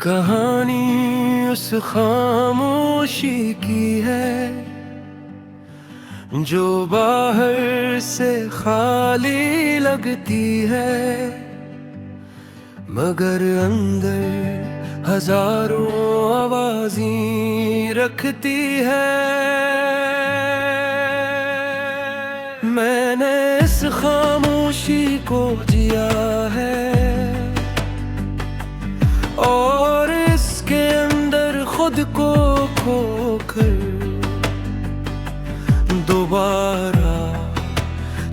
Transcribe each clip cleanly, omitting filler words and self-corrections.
कहानी उस खामोशी की है जो बाहर से खाली लगती है, मगर अंदर हजारों आवाज़ें रखती है। मैंने इस खामोशी को जिया है और इसके अंदर खुद को खोकर दोबारा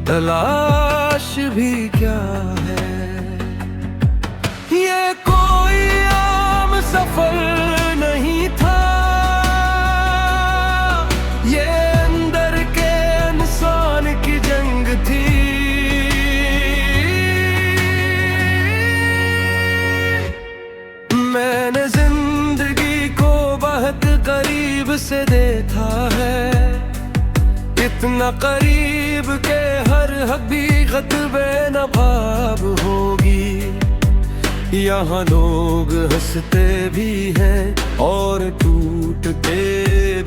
तलाश भी क्या है। ये कोई आम सफर नहीं था, ये अंदर के इंसान की जंग थी। मैंने जिंदगी को बहुत करीब से देखा है, इतना करीब के हर हकीकत बेनकाब होगी। यहाँ लोग हंसते भी हैं और टूटते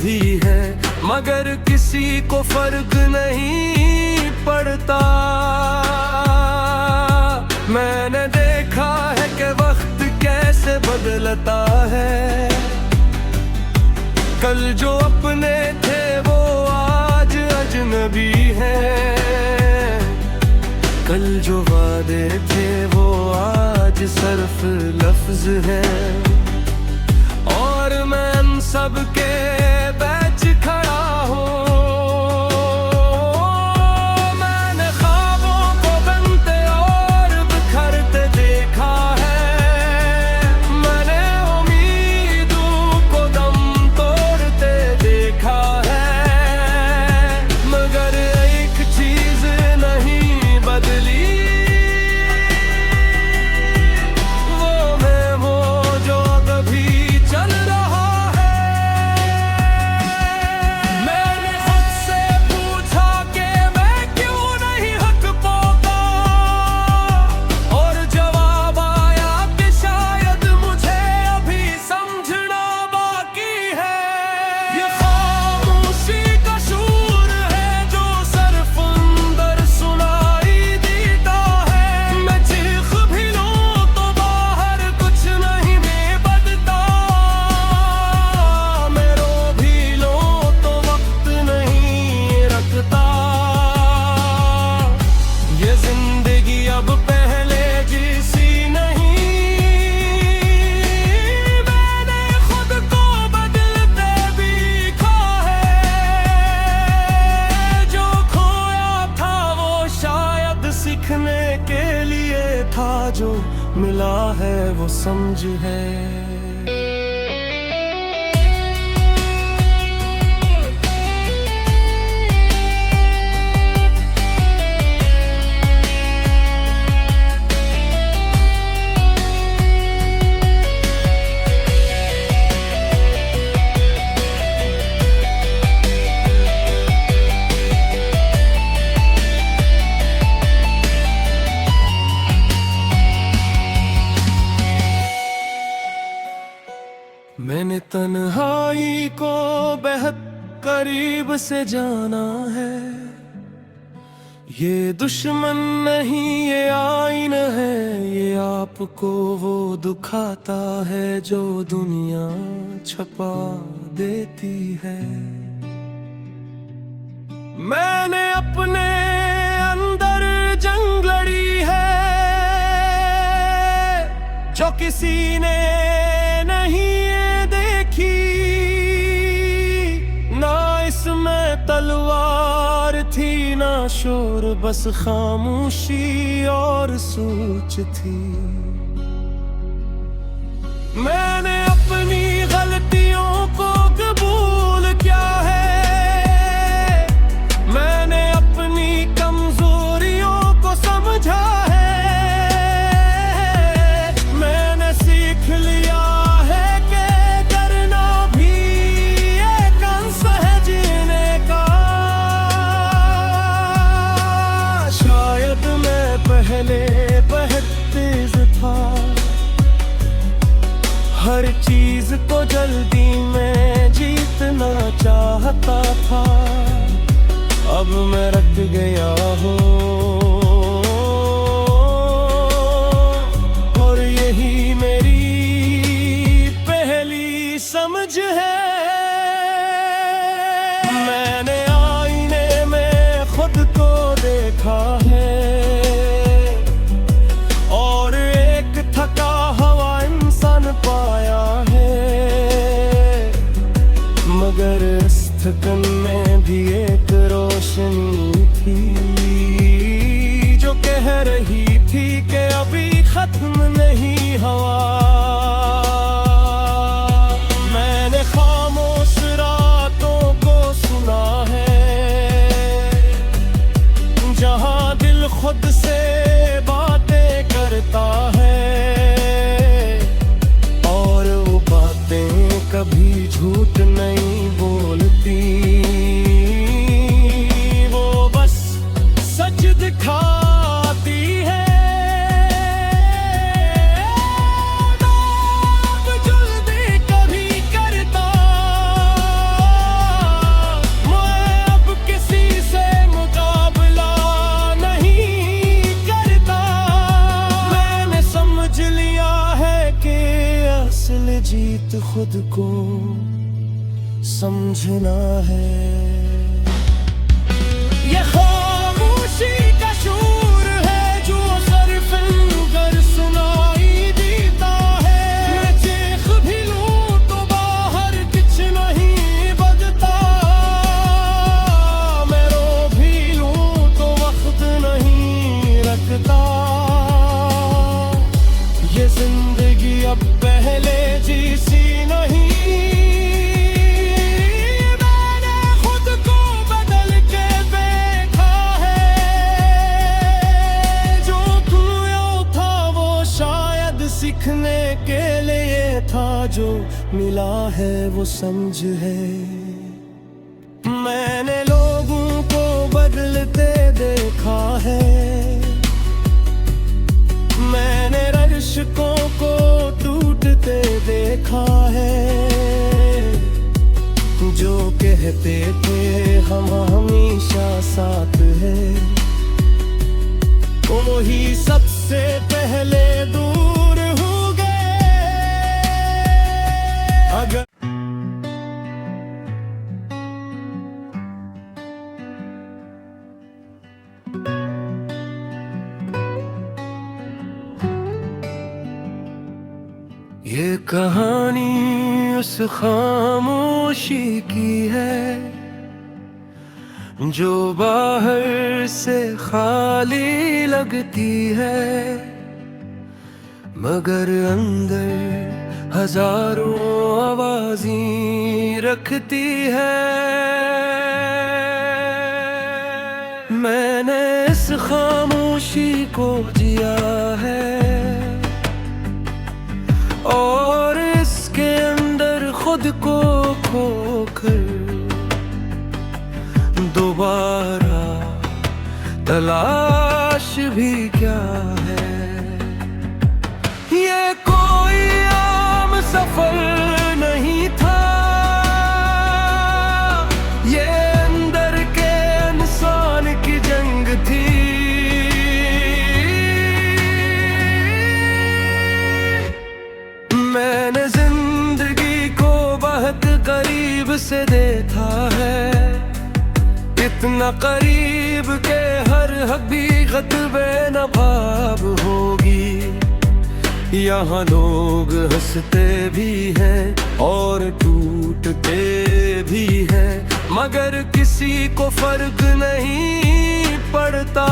भी हैं, मगर किसी को फर्क नहीं पड़ता। मैंने देखा है कि वक्त कैसे बदलता है, कल जो अपने थे वो आज अजनबी हैं, कल जो वादे थे वो आज सिर्फ लफ्ज हैं। और मैं इन सब के बीच खड़ा हूँ, मैंने ख्वाबों को बनते और बिखरते देखा है, मैंने उम्मीदों को दम तोड़ते देखा है, मगर एक चीज नहीं बदली, सीखने के लिए था, जो मिला है वो समझ है। मैंने तन्हाई को बेहद करीब से जाना है, ये दुश्मन नहीं ये आईन है, ये आपको वो दुखाता है जो दुनिया छुपा देती है। मैंने अपने अंदर जंग लड़ी है जो किसी ने नहीं देखी, ना इसमें तलवार थी ना शोर, बस खामोशी और सोच थी। मैंने अपनी गलतियों को कबूल किया है, मैंने अपनी कमजोरियों को समझा है, मैंने सीख लिया मैं रख गया हूँ, और यही मेरी पहली समझ है। मैंने आईने में खुद को देखा है, और एक थका हुआ इंसान पाया है, मगर इस थकन में भी एक रोशनी थी जो कह रही थी कि अभी खत्म नहीं हुआ। मैंने खामोश रातों को सुना है, जहां दिल खुद से बातें करता है, और वो बातें कभी झूठ नहीं बोलती, वो बस सच दिखाती है। मैं जल्दी कभी करता, मैं अब किसी से मुकाबला नहीं करता। मैंने समझ लिया है कि असल जीत खुद को समझना है। ये खामोशी का शोर है जो सिर्फ अंदर सुनाई देता है। मैं चीख भी लूं तो बाहर कुछ नहीं बजता, मैं रो भी लूं तो वक्त नहीं रखता। ये जिंदगी अब पहले जैसी नहीं, सीखने के लिए था जो मिला है वो समझ है। मैंने लोगों को बदलते देखा है, मैंने रिश्तों को टूटते देखा है। जो कहते थे हम हमेशा साथ हैं, वही सबसे पहले दूर हो गए। अगर ये कहानी उस खामोशी की है जो बाहर से खाली लगती है, मगर अंदर हजारों आवाज़ें रखती है। मैंने इस खामोशी को जिया है, और इसके अंदर खुद को खोकर दोबारा तलाश भी क्या है। ये कोई आम सफर नहीं था, ये अंदर के इंसान की जंग थी। मैंने जिंदगी को बहुत करीब से देखा है, इतना करीब के हर हकीकत बेनकाब होगी। यहाँ लोग हंसते भी हैं और टूटते भी हैं, मगर किसी को फर्क नहीं पड़ता।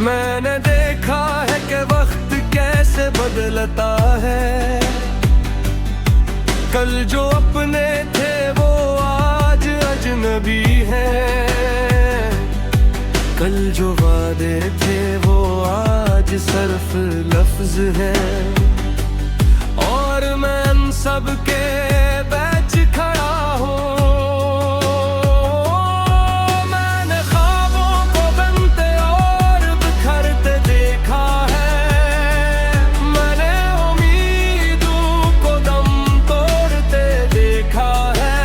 मैंने देखा है कि वक्त कैसे बदलता है, कल जो अपने थे वो आज अजनबी हैं, कल जो वादे थे वो आज सिर्फ लफ्ज हैं, और मैं इन सब के बीच खड़ा हूँ। मैंने ख्वाबों को बनते और बिखरते देखा है, मैंने उम्मीदों को दम तोड़ते देखा है,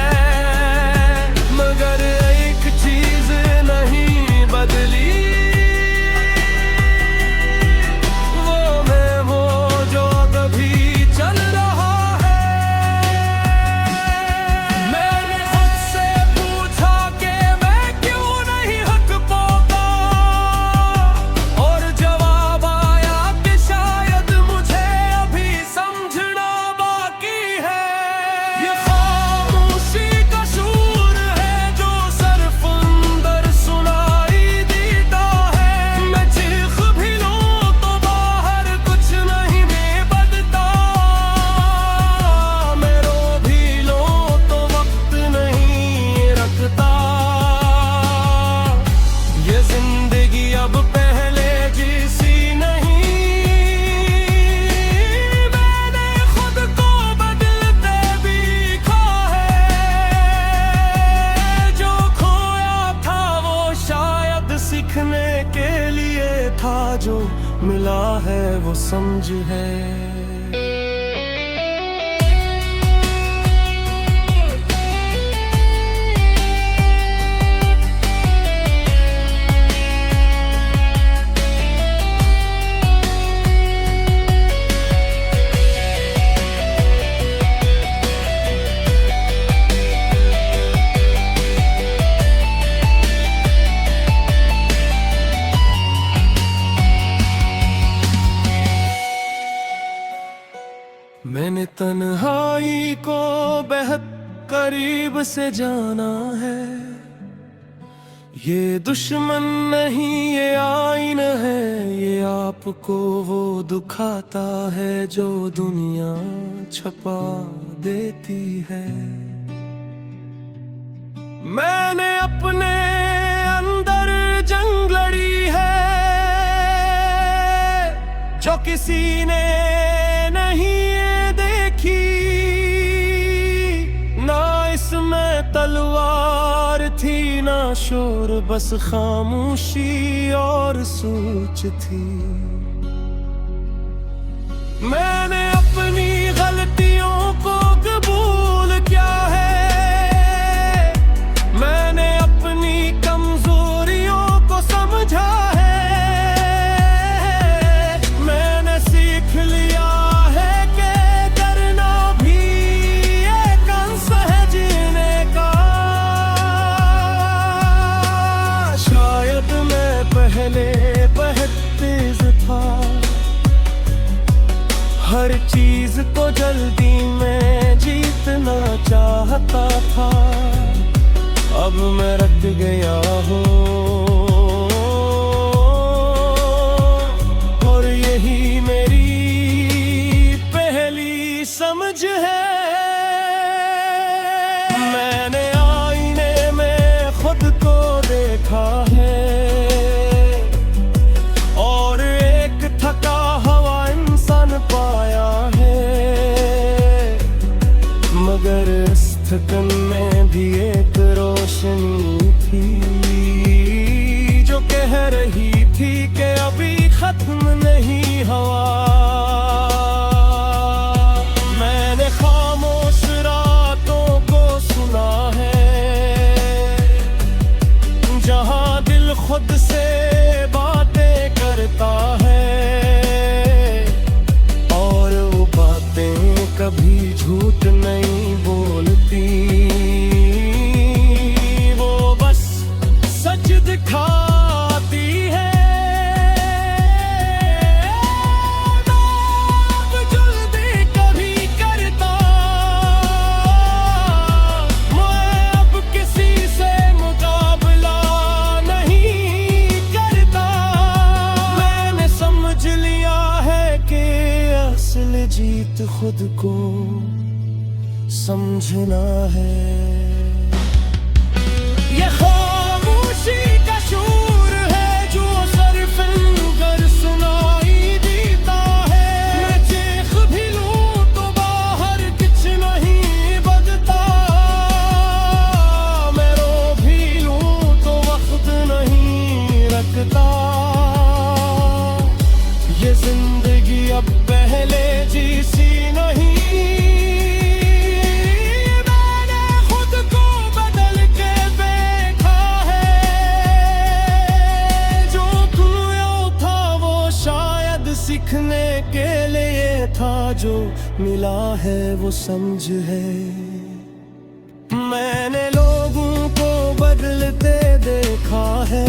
मगर वो समझ है। मैंने तन्हाई को बेहद करीब से जाना है। ये दुश्मन नहीं ये आईन है, ये आपको वो दुखाता है जो दुनिया छपा देती है। मैंने अपने अंदर जंग लड़ी है जो किसी ने नहीं ना इसमें तलवार थी ना शोर, बस खामोशी और सोच थी। मैंने अपनी गलतियों को कबूल किया है, मैंने अपनी कमजोरियों को समझा है, मैंने सीख लिया बहुत तेज था। हर चीज को जल्दी में जीतना चाहता था। अब मैं रट गया हूँ और यही मेरी पहली समझ है। मैंने आईने में खुद को देखा है, मगर इस थकन में भी एक रोशनी थी जो कह रही थी कि अभी खत्म नहीं हुआ। मैंने खामोश रातों को सुना है जहां दिल खुद से बातें करता है और वो बातें कभी झूठ नहीं बोलती, वो बस सच दिखाती है। मैं जल्दी कभी करता, मैं अब किसी से मुकाबला नहीं करता। मैंने समझ लिया है कि असल जीत खुद को समझना है। ये खामोशी का शोर है जो सिर्फ घर सुनाई देता है। मैं चीख भी लूं तो बाहर कुछ नहीं बजता, मैं रो भी लूं तो वक्त नहीं रखता। ये जिंदगी अब पहले जैसी नहीं, सीखने के लिए था जो मिला है वो समझ है। मैंने लोगों को बदलते देखा है,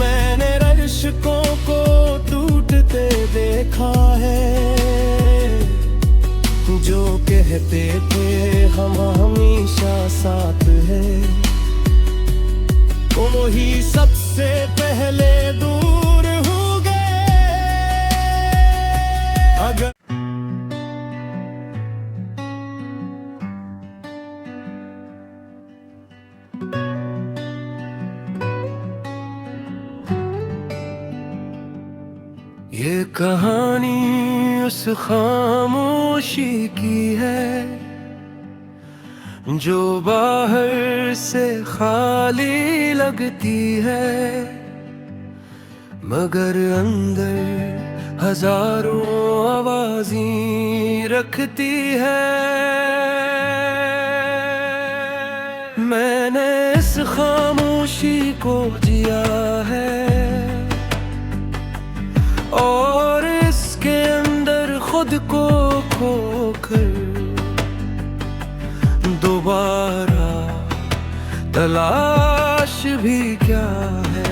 मैंने रिश्तों को टूटते देखा है। जो कहते थे हम हमेशा साथ हैं, वही सबसे पहले दूर हो गए। अगर ये कहानी उस खामोशी की है जो बाहर से खाली लगती है, मगर अंदर हजारों आवाज़ें रखती है। मैंने इस खामोशी को जिया है और इसके अंदर खुद को खोकर दोबारा तलाश भी क्या है।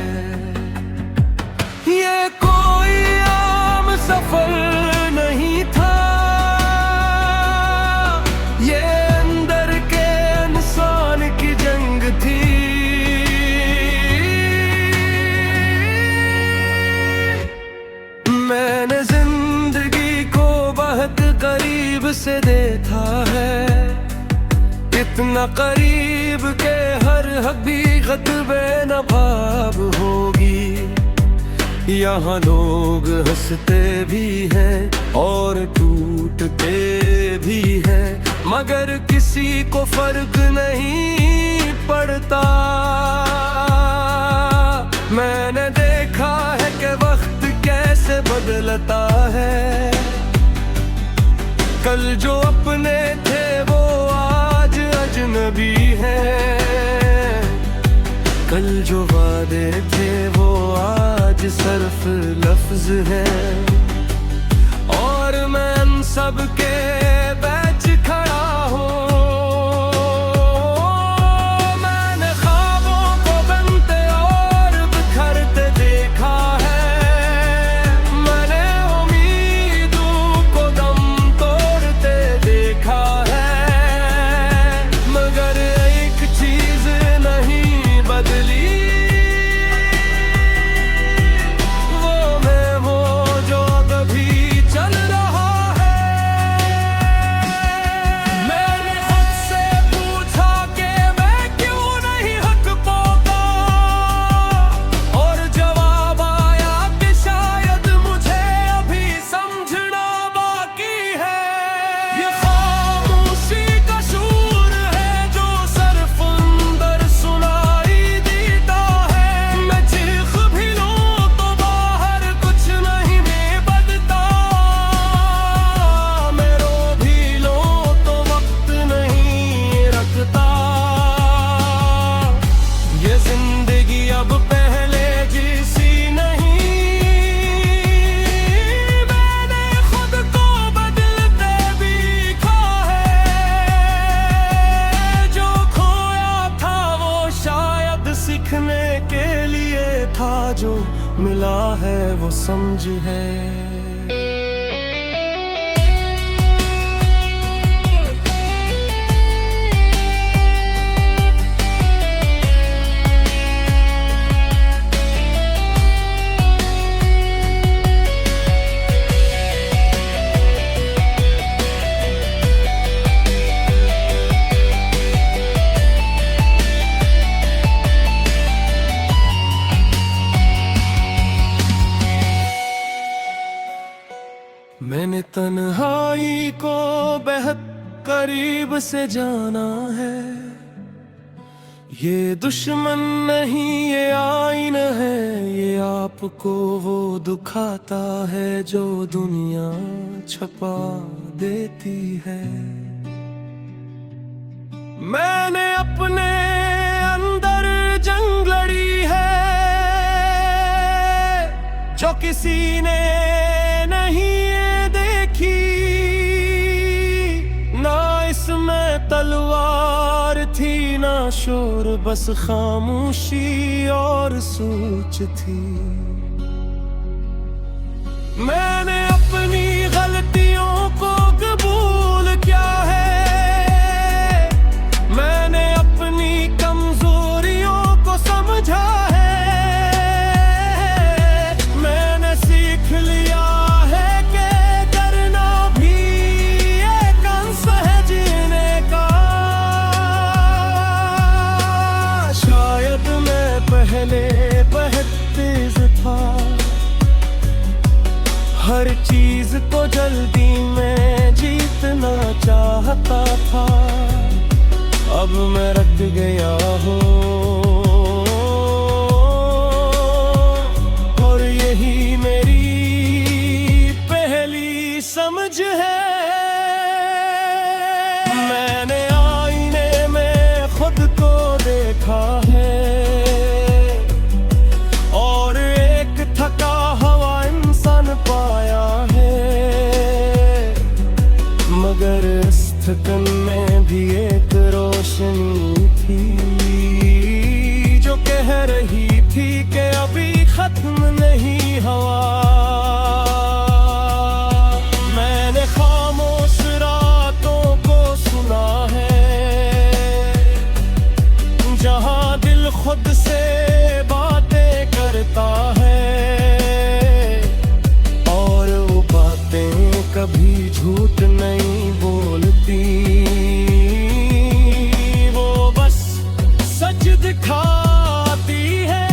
ये कोई आम सफर नहीं था, ये अंदर के इंसान की जंग थी। मैंने जिंदगी को बहुत करीब से देखा है, इतना करीब के हर हकीकत बेनकाब होगी। यहाँ लोग हंसते भी हैं और टूटते भी हैं, मगर किसी को फर्क नहीं पड़ता। मैंने देखा है कि वक्त कैसे बदलता है, कल जो अपने थे वो आज अजनबी हैं, कल जो वादे थे वो आज सिर्फ लफ्ज हैं। और मैं उन सब के बीच खड़ा हूँ, मैंने ख्वाबों को बनते और बिखरते देखा है, मैंने उम्मीदों को दम तोड़ते देखा है, मगर एक चीज नहीं बदली, सीखने के लिए था, जो मिला है वो समझ है। मैंने तन्हाई को बेहद करीब से जाना है, ये दुश्मन नहीं ये आईन है, ये आपको वो दुखाता है जो दुनिया छुपा देती है। मैंने अपने अंदर जंग लड़ी है जो किसी ने नहीं तलवार थी ना शोर, बस खामोशी और सोच थी। मैंने अपनी गलतियों को कबूल किया है, मैंने अपनी कमजोरियों को समझा है, मैंने सीख लिया है कि डरना भी एक अंश है जीने का। शायद मैं पहले बहुत तेज था, हर मगर इस थकन में भी एक रोशनी थी जो कह रही थी कि अभी खत्म नहीं हवा। मैंने खामोश रातों को सुना है जहां दिल खुद से बातें करता है और वो बातें कभी झूठ नहीं बोलती, वो बस सच दिखाती है।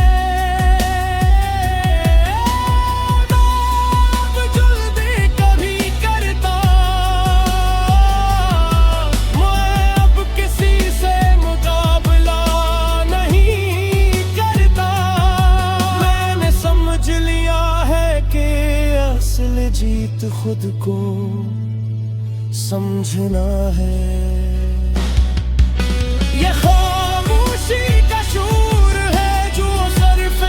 जल्दी कभी करता मैं अब किसी से मुकाबला नहीं करता। मैंने समझ लिया है कि असल जीत खुद को समझना है। ये खामोशी का शूर है जो सिर्फ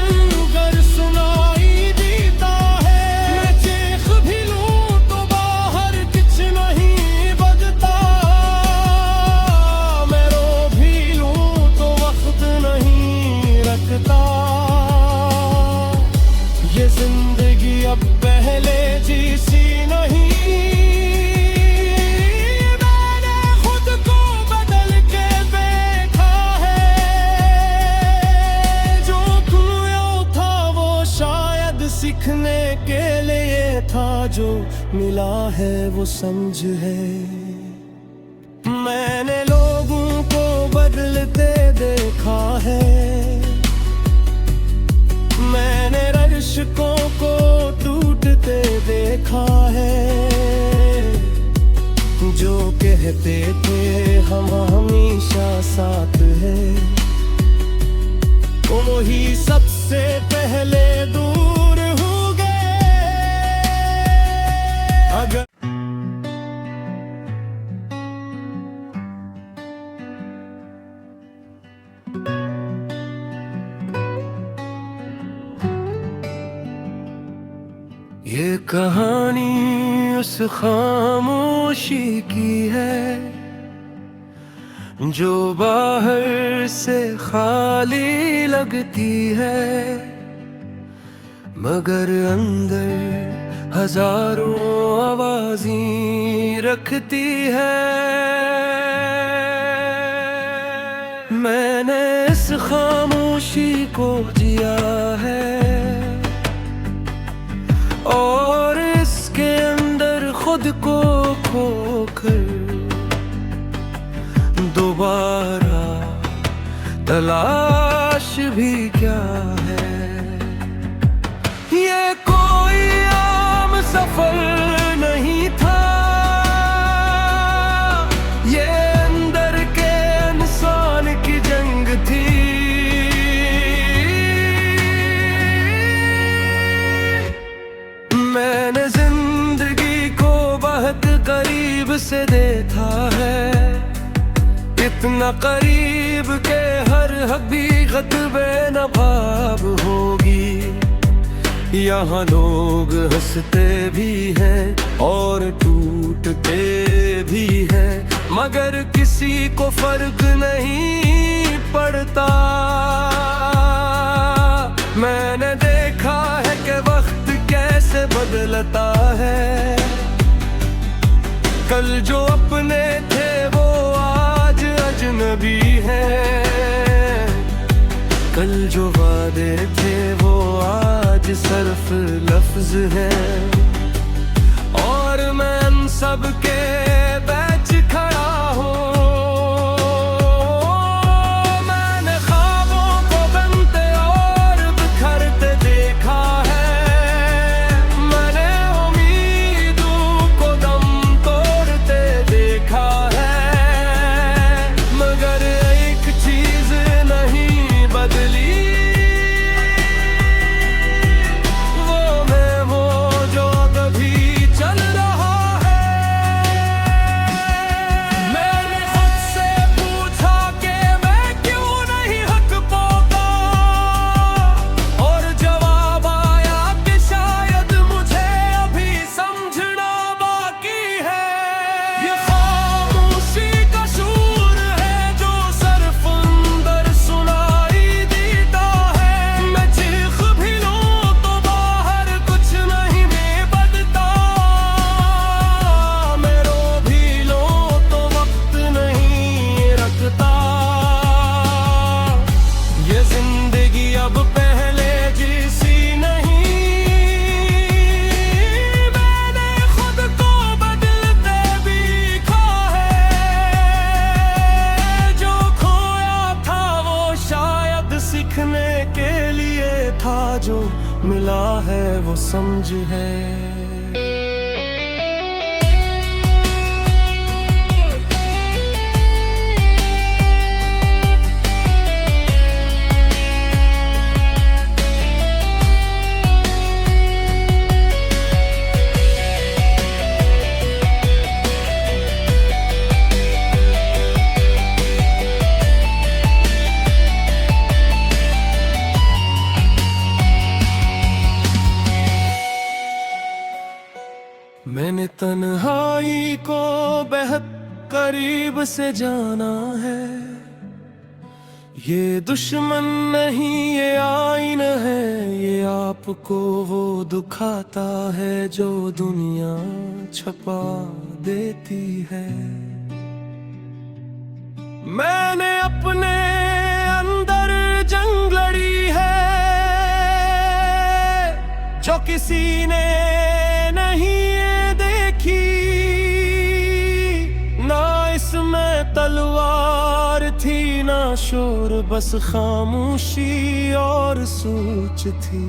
गर सुनाई देता है। मैं चीख भी लूं तो बाहर कुछ नहीं बजता, मैं रो भी लूं तो वक्त नहीं रखता। ये जिंदगी अब पहले जैसी नहीं, सीखने के लिए था जो मिला है वो समझ है। मैंने लोगों को बदलते देखा है, मैंने रिश्तों को टूटते देखा है। जो कहते थे हम हमेशा साथ हैं, वही सबसे पहले दूर हो गए। अगर ये कहानी उस खामोशी की है जो बाहर से खाली लगती है, मगर अंदर हजारों आवाज़ें रखती है। मैंने इस खामोशी को जिया है और इसके अंदर खुद को खोकर दोबारा तलाश भी क्या है। ये कोई आम सफर नहीं था, ये अंदर के इंसान की जंग थी। मैंने जिंदगी को बहुत करीब से देखा है, इतना करीब के हर हकीकत बेनकाब होगी। यहाँ लोग हंसते भी हैं और टूटते भी हैं, मगर किसी को फर्क नहीं पड़ता। मैंने देखा है कि वक्त कैसे बदलता है, कल जो अपने थे वो आज अजनबी है, कल जो वादे थे वो आज सिर्फ लफ्ज हैं। और मैं इन सब के बीच खड़ा हूँ। मैंने ख्वाबों को बनते और बिखरते देखा है, मैंने उम्मीदों को दम तोड़ते देखा है, मगर एक चीज नहीं बदली, वो मैं वो जो कभी चल रहा है। समझ है। मैंने तन्हाई को बेहद करीब से जाना है। ये दुश्मन नहीं ये आईन है, ये आपको वो दुखाता है जो दुनिया छपा देती है। मैंने अपने अंदर जंग लड़ी है जो किसी ने नहीं ना इसमें तलवार थी ना शोर, बस खामोशी और सोच थी।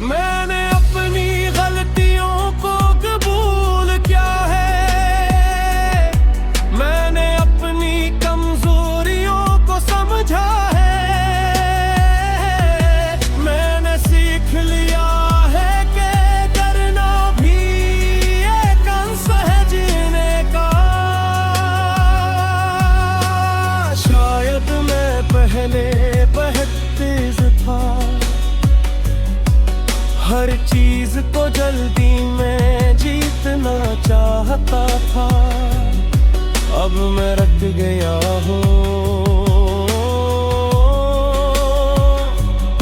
मैंने अपनी गलतियों को कबूल किया है, मैंने अपनी कमजोरियों को समझा है, मैंने सीख लिया बहुत तेज था, हर चीज को जल्दी में जीतना चाहता था। अब मैं रट गया हूँ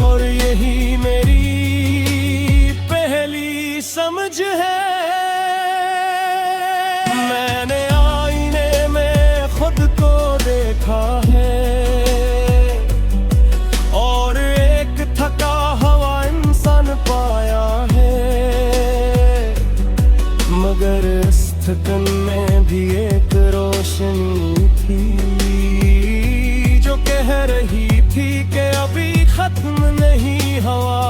और यही मेरी पहली समझ है। मैंने आईने में खुद को देखा है, मगर इस थकन में भी एक रोशनी थी जो कह रही थी कि अभी खत्म नहीं हवा।